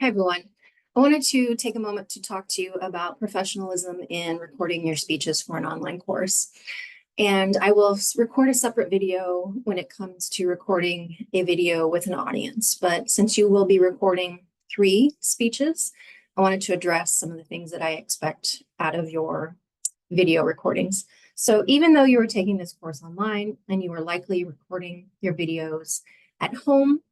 Hi, everyone. I wanted to take a moment to talk to you about professionalism in recording your speeches for an online course. And I will record a separate video when it comes to recording a video with an audience. But since you will be recording 3 speeches, I wanted to address some of the things that I expect out of your video recordings. So even though you are taking this course online and you are likely recording your videos at home,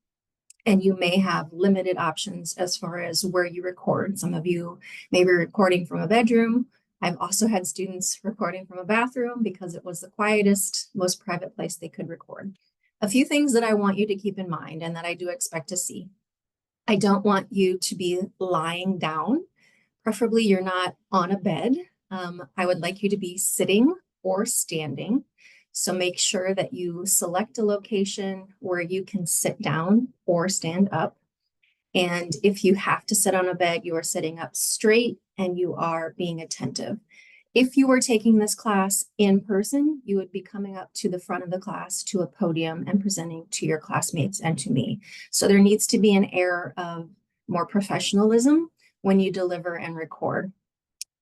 and you may have limited options as far as where you record. Some of you may be recording from a bedroom. I've also had students recording from a bathroom because it was the quietest, most private place they could record. A few things that I want you to keep in mind and that I do expect to see. I don't want you to be lying down. Preferably you're not on a bed. I would like you to be sitting or standing. So make sure that you select a location where you can sit down or stand up. And if you have to sit on a bed, you are sitting up straight and you are being attentive. If you were taking this class in person, you would be coming up to the front of the class to a podium and presenting to your classmates and to me. So there needs to be an air of more professionalism when you deliver and record.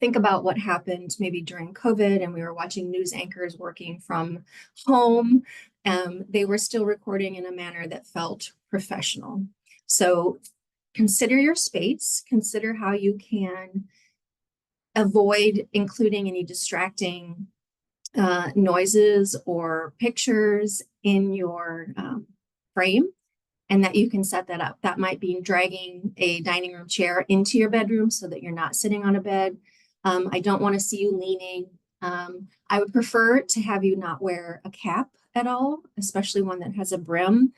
Think about what happened maybe during COVID and we were watching news anchors working from home. They were still recording in a manner that felt professional. So consider your space, consider how you can avoid including any distracting noises or pictures in your frame, and that you can set that up. That might be dragging a dining room chair into your bedroom so that you're not sitting on a bed. I don't want to see you leaning. I would prefer to have you not wear a cap at all, especially one that has a brim.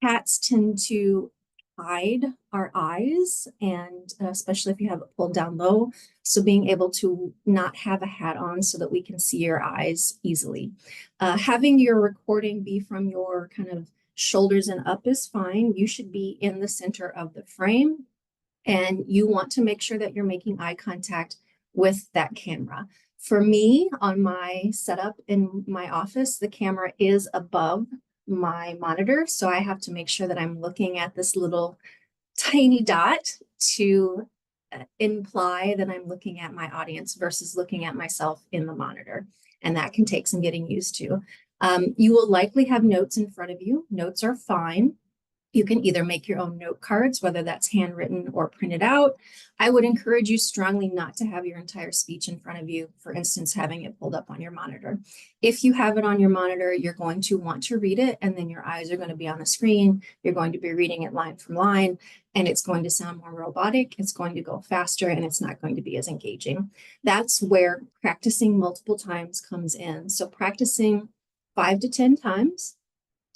Hats tend to hide our eyes, and especially if you have it pulled down low. So being able to not have a hat on so that we can see your eyes easily. Having your recording be from your kind of shoulders and up is fine. You should be in the center of the frame, and you want to make sure that you're making eye contact with that camera. For me, on my setup in my office, the camera is above my monitor. So I have to make sure that I'm looking at this little tiny dot to imply that I'm looking at my audience versus looking at myself in the monitor. And that can take some getting used to. You will likely have notes in front of you. Notes are fine. You can either make your own note cards, whether that's handwritten or printed out. I would encourage you strongly not to have your entire speech in front of you, for instance, having it pulled up on your monitor. If you have it on your monitor, you're going to want to read it, and then your eyes are going to be on the screen. You're going to be reading it line from line, and it's going to sound more robotic. It's going to go faster, and it's not going to be as engaging. That's where practicing multiple times comes in. So practicing 5 to 10 times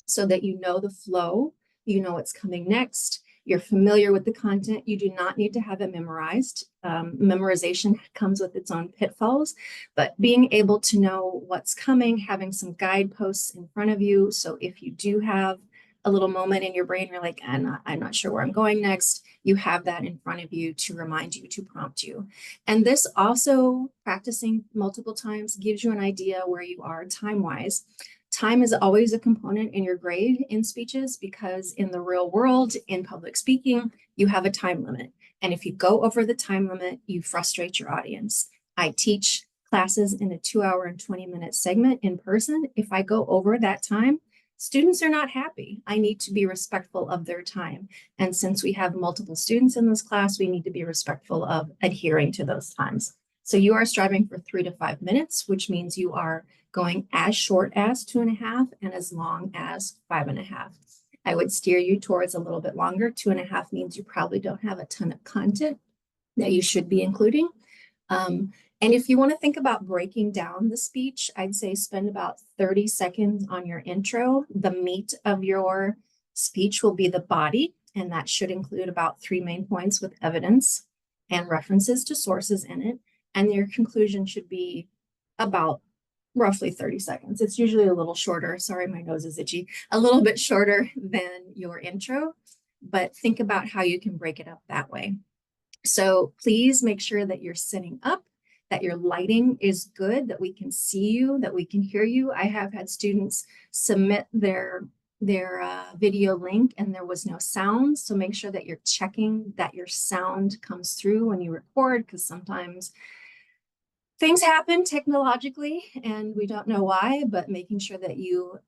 so that you know the flow. You know what's coming next. You're familiar with the content. You do not need to have it memorized. Memorization comes with its own pitfalls, but being able to know what's coming, having some guideposts in front of you. So if you do have a little moment in your brain, you're like, I'm not sure where I'm going next, you have that in front of you to remind you, to prompt you. And this also, practicing multiple times, gives you an idea where you are time-wise. Time is always a component in your grade in speeches because in the real world, in public speaking, you have a time limit. And if you go over the time limit, you frustrate your audience. I teach classes in a 2-hour and 20-minute segment in person. If I go over that time, students are not happy. I need to be respectful of their time. And since we have multiple students in this class, we need to be respectful of adhering to those times. So you are striving for 3 to 5 minutes, which means you are going as short as 2.5 and as long as 5.5. I would steer you towards a little bit longer. 2.5 means you probably don't have a ton of content that you should be including. And if you want to think about breaking down the speech, I'd say spend about 30 seconds on your intro. The meat of your speech will be the body, and that should include about 3 main points with evidence and references to sources in it. And your conclusion should be about roughly 30 seconds. It's usually a little shorter. Sorry, my nose is itchy. A little bit shorter than your intro, but think about how you can break it up that way. So please make sure that you're sitting up, that your lighting is good, that we can see you, that we can hear you. I have had students submit their their video link and there was no sound. So make sure that you're checking that your sound comes through when you record, because sometimes things happen technologically and we don't know why, but making sure that you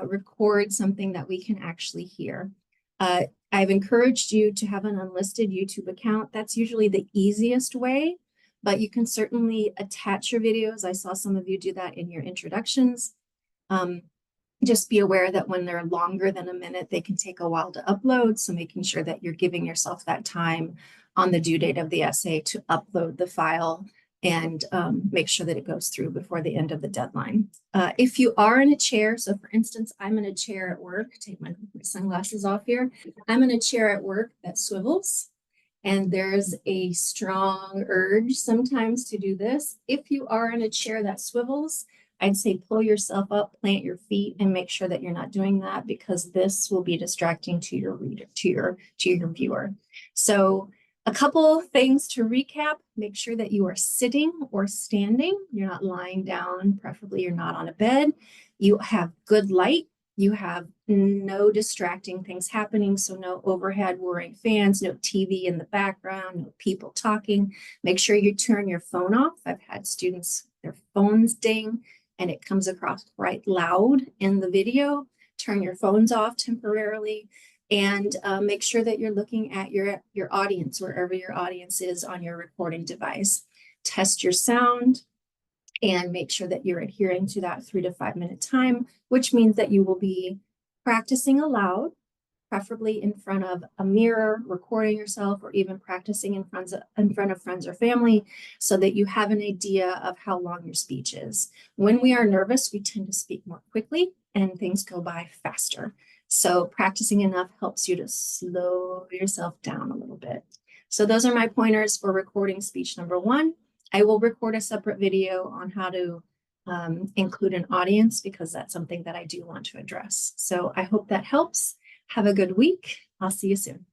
record something that we can actually hear. I've encouraged you to have an unlisted YouTube account. That's usually the easiest way, but you can certainly attach your videos. I saw some of you do that in your introductions. Just be aware that when they're longer than a minute, they can take a while to upload. So making sure that you're giving yourself that time on the due date of the essay to upload the file and make sure that it goes through before the end of the deadline. If you are in a chair, so for instance, I'm in a chair at work, take my sunglasses off here. I'm in a chair at work that swivels, and there's a strong urge sometimes to do this. If you are in a chair that swivels, I'd say pull yourself up, plant your feet, and make sure that you're not doing that, because this will be distracting to your reader, to your viewer. So a couple things to recap: make sure that you are sitting or standing. You're not lying down, preferably you're not on a bed. You have good light. You have no distracting things happening. So no overhead whirring fans, no TV in the background, no people talking. Make sure you turn your phone off. I've had students, their phones ding and it comes across quite loud in the video. Turn your phones off temporarily, and make sure that you're looking at your audience, wherever your audience is on your recording device. Test your sound and make sure that you're adhering to that 3 to 5 minute time, which means that you will be practicing aloud, preferably in front of a mirror, recording yourself, or even practicing in front of friends or family, so that you have an idea of how long your speech is. When we are nervous, we tend to speak more quickly and things go by faster. So practicing enough helps you to slow yourself down a little bit. So those are my pointers for recording speech number 1. I will record a separate video on how to include an audience, because that's something that I do want to address. So I hope that helps. Have a good week. I'll see you soon.